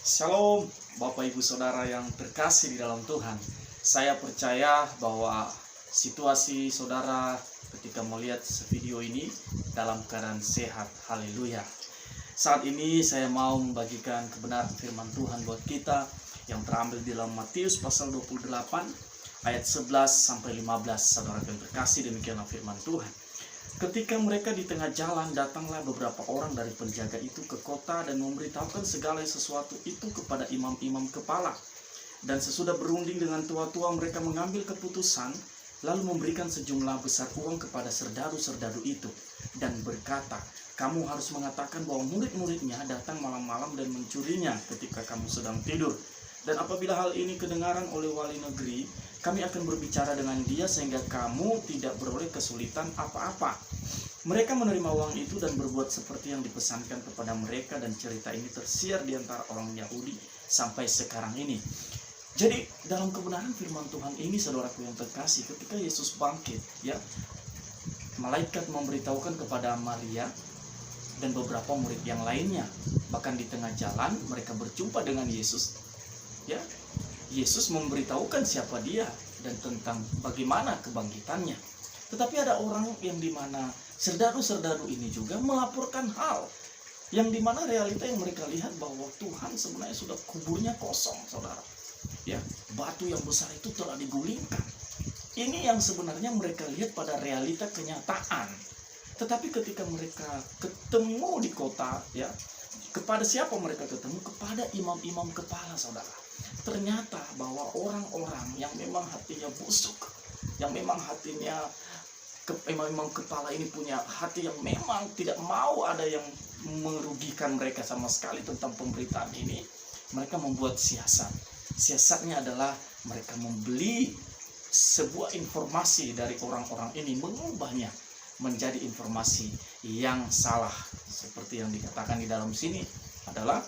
Shalom Bapak Ibu Saudara yang terkasih di dalam Tuhan. Saya percaya bahwa situasi saudara ketika melihat video ini dalam keadaan sehat. Haleluya. Saat ini saya mau membagikan kebenaran firman Tuhan buat kita yang terambil di dalam Matius pasal 28 ayat 11 sampai 15. Saudara yang terkasih, demikianlah firman Tuhan. Ketika mereka di tengah jalan, datanglah beberapa orang dari penjaga itu ke kota dan memberitahukan segala sesuatu itu kepada imam-imam kepala. Dan sesudah berunding dengan tua-tua, mereka mengambil keputusan, lalu memberikan sejumlah besar uang kepada serdadu-serdadu itu, dan berkata, "Kamu harus mengatakan bahwa murid-muridnya datang malam-malam dan mencurinya ketika kamu sedang tidur. Dan apabila hal ini kedengaran oleh wali negeri, kami akan berbicara dengan dia sehingga kamu tidak beroleh kesulitan apa-apa." Mereka menerima uang itu dan berbuat seperti yang dipesankan kepada mereka, dan cerita ini tersiar di antara orang Yahudi sampai sekarang ini. Jadi dalam kebenaran firman Tuhan ini, saudaraku yang terkasih, ketika Yesus bangkit, ya, malaikat memberitahukan kepada Maria dan beberapa murid yang lainnya. Bahkan di tengah jalan mereka berjumpa dengan Yesus. Ya, Yesus memberitahukan siapa dia dan tentang bagaimana kebangkitannya. Tetapi ada orang yang dimana serdadu-serdadu ini juga melaporkan hal yang dimana realita yang mereka lihat bahwa Tuhan sebenarnya sudah kuburnya kosong, saudara. Ya, batu yang besar itu telah digulingkan. Ini yang sebenarnya mereka lihat pada realita kenyataan. Tetapi ketika mereka ketemu di kota, ya, kepada siapa mereka ketemu? Kepada imam-imam kepala, saudara. Ternyata bahwa orang-orang yang memang hatinya busuk, yang memang hatinya imam-imam kepala ini punya hati yang memang tidak mau ada yang merugikan mereka sama sekali tentang pemberitaan ini, mereka membuat siasat. Siasatnya adalah mereka membeli sebuah informasi dari orang-orang ini, mengubahnya menjadi informasi yang salah. Seperti yang dikatakan di dalam sini adalah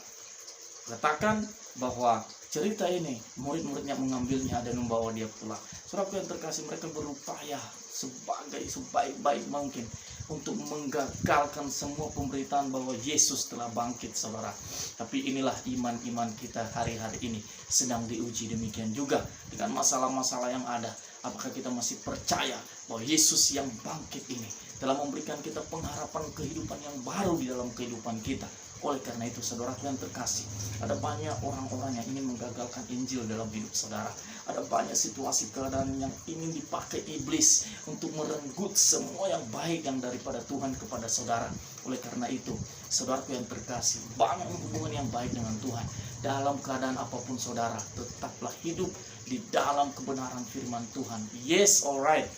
katakan bahwa cerita ini murid-muridnya mengambilnya dan membawa dia pulang. Saudaraku yang terkasih, mereka berupaya sebaik-baik mungkin untuk menggagalkan semua pemberitaan bahwa Yesus telah bangkit, saudara. Tapi inilah iman kita hari-hari ini sedang diuji. Demikian juga dengan masalah-masalah yang ada. Apakah kita masih percaya bahwa Yesus yang bangkit ini telah memberikan kita pengharapan kehidupan yang baru di dalam kehidupan kita? Oleh karena itu, saudara yang terkasih, ada banyak orang-orang yang ingin menggagalkan Injil dalam hidup saudara. Ada banyak situasi keadaan yang ingin dipakai iblis untuk merenggut semua yang baik yang daripada Tuhan kepada saudara. Oleh karena itu, saudaraku yang terkasih, bangun hubungan yang baik dengan Tuhan. Dalam keadaan apapun saudara, tetaplah hidup di dalam kebenaran firman Tuhan. Yes, alright.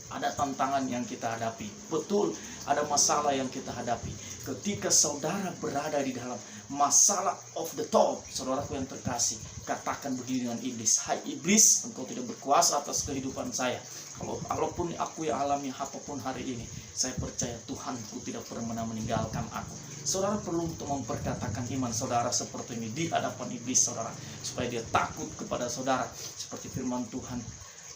Ada tantangan yang kita hadapi. Betul, ada masalah yang kita hadapi. Ketika saudara berada di dalam masalah of the top, saudaraku yang terkasih, katakan begini dengan iblis, "Hai iblis, engkau tidak berkuasa atas kehidupan saya. Walaupun aku yang alami apapun hari ini, saya percaya Tuhanku tidak pernah meninggalkan aku." Saudara perlu untuk memperkatakan iman saudara seperti ini di hadapan iblis, saudara, supaya dia takut kepada saudara. Seperti firman Tuhan,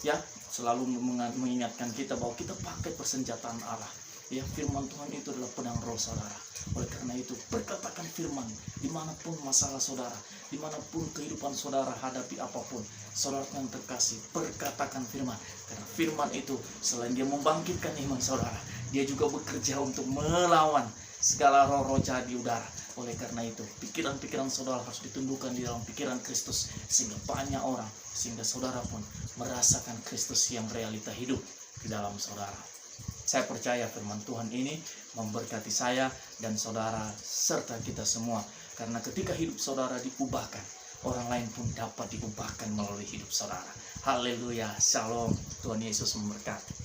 ya, selalu mengingatkan kita bahwa kita pakai persenjataan Allah. Ya, firman Tuhan itu adalah pedang roh, saudara. Oleh karena itu, perkatakan firman dimanapun masalah saudara, dimanapun kehidupan saudara hadapi apapun. Saudara yang terkasih, perkatakan firman. Karena firman itu selain dia membangkitkan iman saudara, dia juga bekerja untuk melawan segala roh-roh jahat di udara. Oleh karena itu, pikiran-pikiran saudara harus ditundukkan di dalam pikiran Kristus, sehingga banyak orang, sehingga saudara pun merasakan Kristus yang realita hidup di dalam saudara. Saya percaya firman Tuhan ini memberkati saya dan saudara serta kita semua. Karena ketika hidup saudara diubahkan, orang lain pun dapat diubahkan melalui hidup saudara. Haleluya, shalom, Tuhan Yesus memberkati.